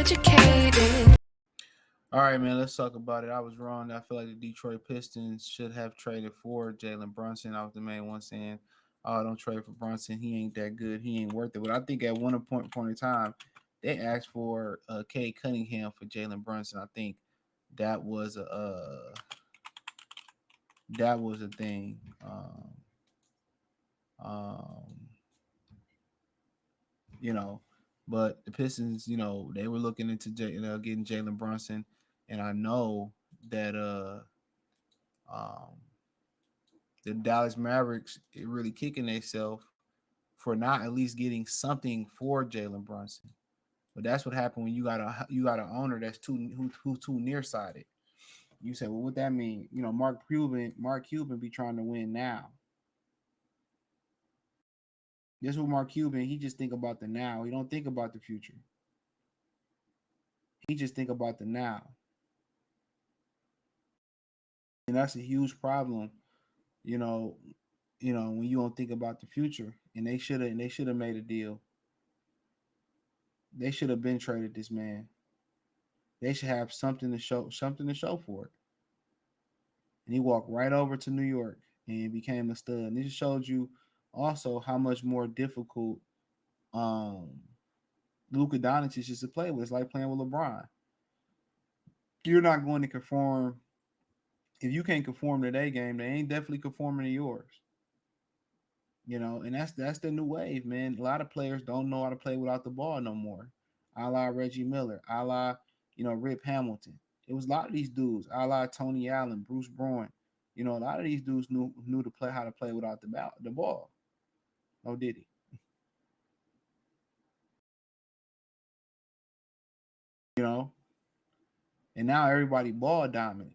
educated. All right, man, let's talk about it. I was wrong. I feel like the Detroit Pistons should have traded for Jalen Brunson. I was the main one saying, "Oh, don't trade for Brunson. He ain't that good. He ain't worth it." But I think at one point in time, they asked for Kay Cunningham for Jalen Brunson. I think that was a thing. Um, you know, but the Pistons, they were looking into getting Jalen Brunson, and I know that um, the Dallas Mavericks really kicking themselves for not at least getting something for Jalen Brunson. But that's what happened when you got an owner that's who's too nearsighted. You say, well, what that mean? Mark Cuban be trying to win now. This is what Mark Cuban, he just think about the now. He don't think about the future. He just think about the now. And that's a huge problem, you know, when you don't think about the future. And they should have made a deal. They should have been traded this man. They should have something to show for it. And he walked right over to New York and became a stud. And it just showed you also how much more difficult um Luka Doncic is to play with. It's like playing with LeBron. You're not going to conform. If you can't conform to their game, they ain't definitely conforming to yours. And that's the new wave, man. A lot of players don't know how to play without the ball no more. A la Reggie Miller, a la, Rip Hamilton. It was a lot of these dudes, a la Tony Allen, Bruce Brown. A lot of these dudes knew to play how to play without the ball. Oh, did he? You know, and now everybody ball dominant.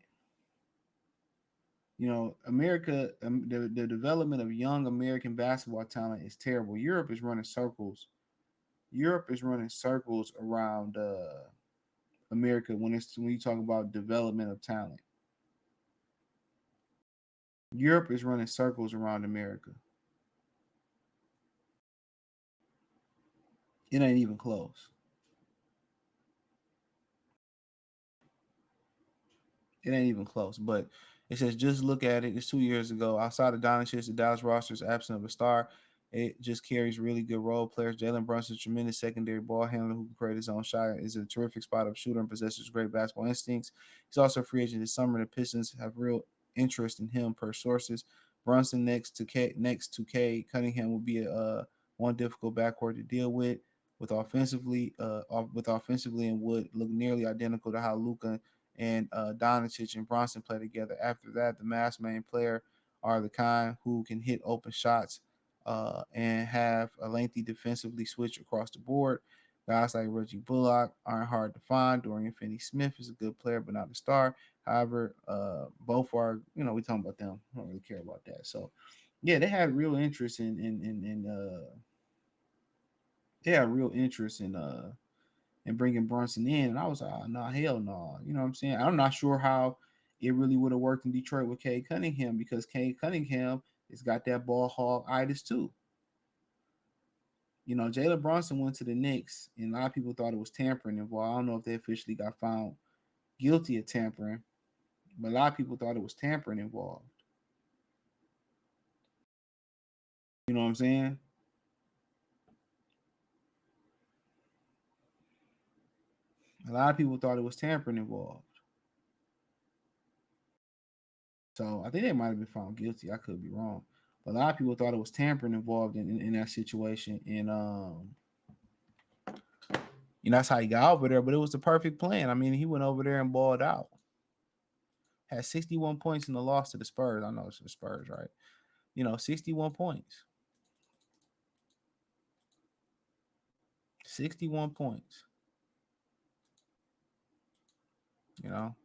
America, the development of young American basketball talent is terrible. Europe is running circles. Europe is running circles around America when you talk about development of talent. Europe is running circles around America. It ain't even close. It ain't even close. But it says just look at it. It's 2 years ago. Outside of Doncic, the Dallas roster is absent of a star. It just carries really good role players. Jalen Brunson, tremendous secondary ball handler who can create his own shot, is a terrific spot up shooter and possesses great basketball instincts. He's also a free agent this summer. The Pistons have real interest in him per sources. Brunson next to K Cunningham will be a one difficult backcourt to deal with offensively and would look nearly identical to how Luka and Doncic and Brunson play together. After that, the mass main player are the kind who can hit open shots and have a lengthy defensively switch across the board. Guys like Reggie Bullock aren't hard to find. Dorian Finney-Smith is a good player, but not a star. However, both are, we talking about them. I don't really care about that. So, yeah, they had real interest in bringing Brunson in, and I was like, oh, no, hell no. You know what I'm saying? I'm not sure how it really would have worked in Detroit with Cade Cunningham because Cade Cunningham has got that ball hog itis too. Jalen Brunson went to the Knicks, and a lot of people thought it was tampering involved. I don't know if they officially got found guilty of tampering, but a lot of people thought it was tampering involved. You know what I'm saying? A lot of people thought it was tampering involved. So I think they might have been found guilty. I could be wrong. But a lot of people thought it was tampering involved in that situation. And that's how he got over there. But it was the perfect plan. I mean, he went over there and balled out. Had 61 points in the loss to the Spurs. I know it's the Spurs, right? 61 points. 61 points. You know.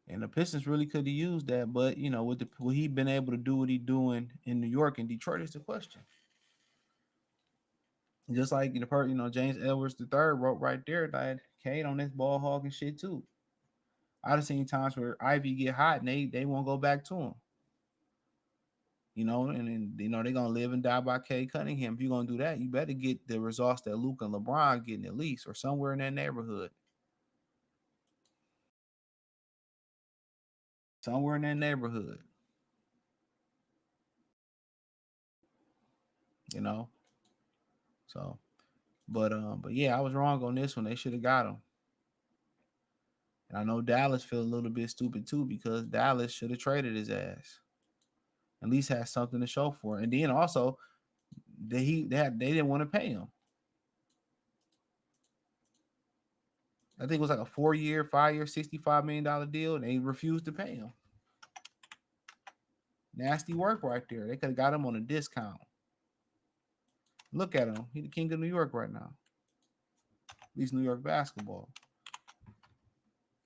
And the Pistons really could have used that, but with he been able to do what he doing in New York and Detroit is the question. Just like James Edwards the third wrote right there that Cade on this ball hog and shit too. I've seen times where Ivy get hot and they won't go back to him. and they're gonna live and die by Cade Cunningham. If you're gonna do that, you better get the results that Luke and LeBron getting at least, or somewhere in that neighborhood. Somewhere in that neighborhood, you know. So, but yeah, I was wrong on this one. They should have got him. And I know Dallas feel a little bit stupid too because Dallas should have traded his ass. At least had something to show for it. And then also they didn't want to pay him. I think it was like a 4 year, 5 year, $65 million deal, and they refused to pay him. Nasty work right there. They could have got him on a discount. Look at him. He's the king of New York right now. At least New York basketball.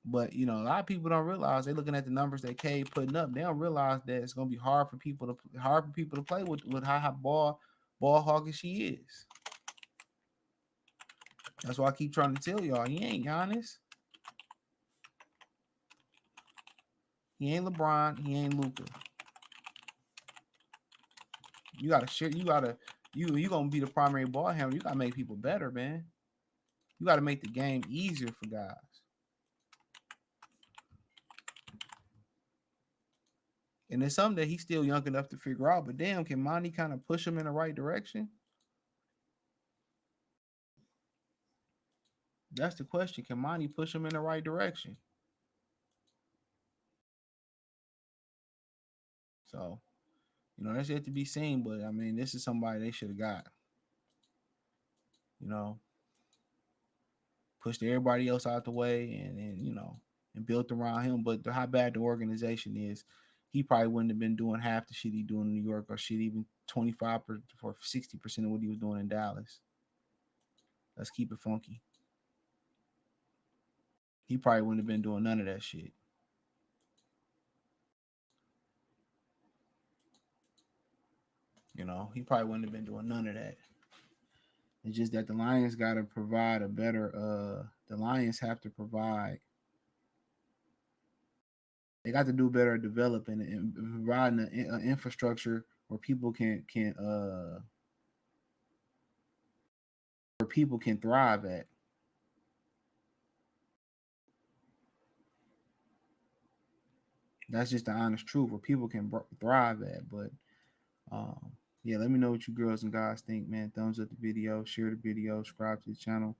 But a lot of people don't realize they're looking at the numbers that K putting up. They don't realize that it's gonna be hard for people to play with how ball hawkish he is. That's why I keep trying to tell y'all he ain't Giannis, he ain't LeBron, he ain't Luka. You gotta share. You gonna be the primary ball handler. You gotta make people better, man. You gotta make the game easier for guys. And it's something that he's still young enough to figure out. But damn, can Monty kind of push him in the right direction? That's the question. Can Monty push him in the right direction? So, that's yet to be seen. But I mean, this is somebody they should have got. You know, pushed everybody else out the way, and built around him. But how bad the organization is, he probably wouldn't have been doing half the shit he doing in New York, or shit even 25 or 60% of what he was doing in Dallas. Let's keep it funky. He probably wouldn't have been doing none of that shit. He probably wouldn't have been doing none of that. It's just that the Lions got to provide a better. The Lions have to provide. They got to do better at developing and providing an infrastructure where people can where people can thrive at. That's just the honest truth where people can thrive at. But um, yeah, let me know what you girls and guys think, man. Thumbs up the video, share the video, subscribe to the channel.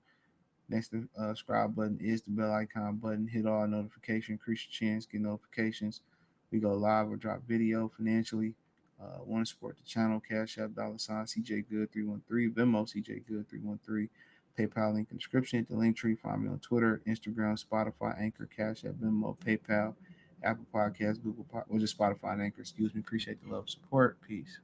Next to subscribe button is the bell icon button. Hit all notifications, increase your chance, get notifications. We go live or drop video financially. Want to support the channel? Cash App $ CJ Good 313, Venmo CJ Good 313. PayPal link in the description. Hit the link tree. Find me on Twitter, Instagram, Spotify, Anchor, Cash App, Venmo, PayPal, Apple Podcasts, Google Pod, or just Spotify and Anchor. Excuse me. Appreciate the love and support. Peace.